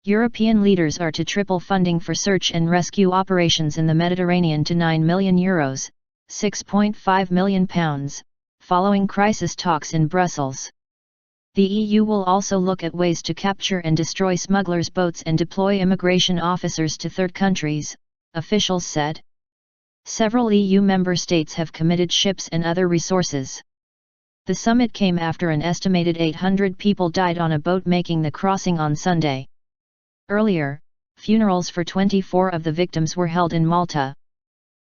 European leaders are to triple funding for search and rescue operations in the Mediterranean to €9 million, £6.5 million, following crisis talks in Brussels. The EU will also look at ways to capture and destroy smugglers' boats and deploy immigration officers to third countries, officials said. Several EU member states have committed ships and other resources. The summit came after an estimated 800 people died on a boat making the crossing on Sunday. Earlier, funerals for 24 of the victims were held in Malta.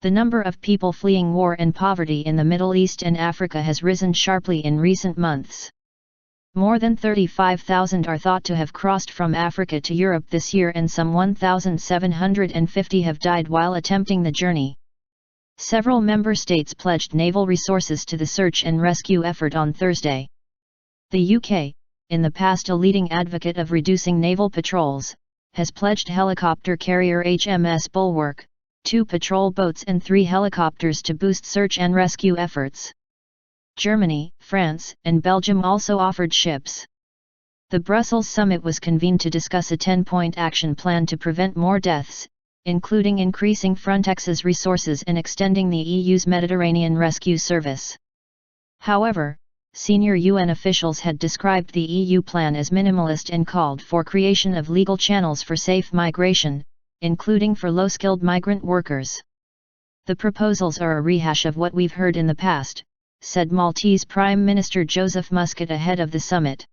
The number of people fleeing war and poverty in the Middle East and Africa has risen sharply in recent months. More than 35,000 are thought to have crossed from Africa to Europe this year, and some 1,750 have died while attempting the journey. Several member states pledged naval resources to the search and rescue effort on Thursday. The UK, in the past a leading advocate of reducing naval patrols, has pledged helicopter carrier HMS Bulwark, 2 patrol boats and 3 helicopters to boost search and rescue efforts. Germany, France, and Belgium also offered ships. The Brussels summit was convened to discuss a 10-point action plan to prevent more deaths, including increasing Frontex's resources and extending the EU's Mediterranean Rescue Service. However, senior UN officials had described the EU plan as minimalist and called for creation of legal channels for safe migration, including for low-skilled migrant workers. The proposals are a rehash of what we've heard in the past, said Maltese Prime Minister Joseph Muscat ahead of the summit.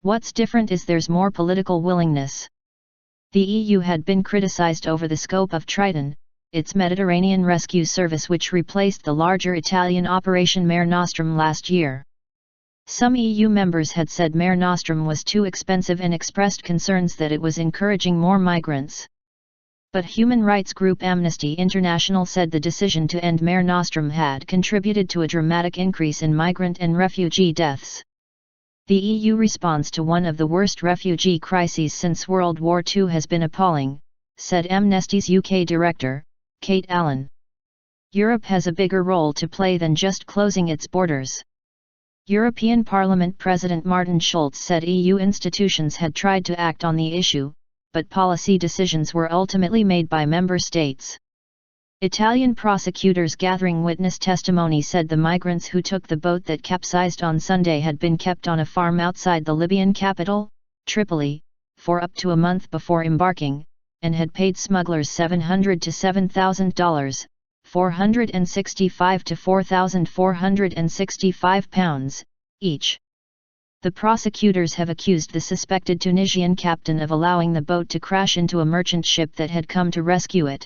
What's different is there's more political willingness. The EU had been criticized over the scope of Triton, its Mediterranean rescue service, which replaced the larger Italian Operation Mare Nostrum last year. Some EU members had said Mare Nostrum was too expensive and expressed concerns that it was encouraging more migrants. But human rights group Amnesty International said the decision to end Mare Nostrum had contributed to a dramatic increase in migrant and refugee deaths. The EU response to one of the worst refugee crises since World War II has been appalling, said Amnesty's UK director, Kate Allen. Europe has a bigger role to play than just closing its borders. European Parliament President Martin Schulz said EU institutions had tried to act on the issue, but policy decisions were ultimately made by member states. Italian prosecutors gathering witness testimony said the migrants who took the boat that capsized on Sunday had been kept on a farm outside the Libyan capital, Tripoli, for up to a month before embarking, and had paid smugglers $700 to $7,000, £465 to £4,465, each. The prosecutors have accused the suspected Tunisian captain of allowing the boat to crash into a merchant ship that had come to rescue it.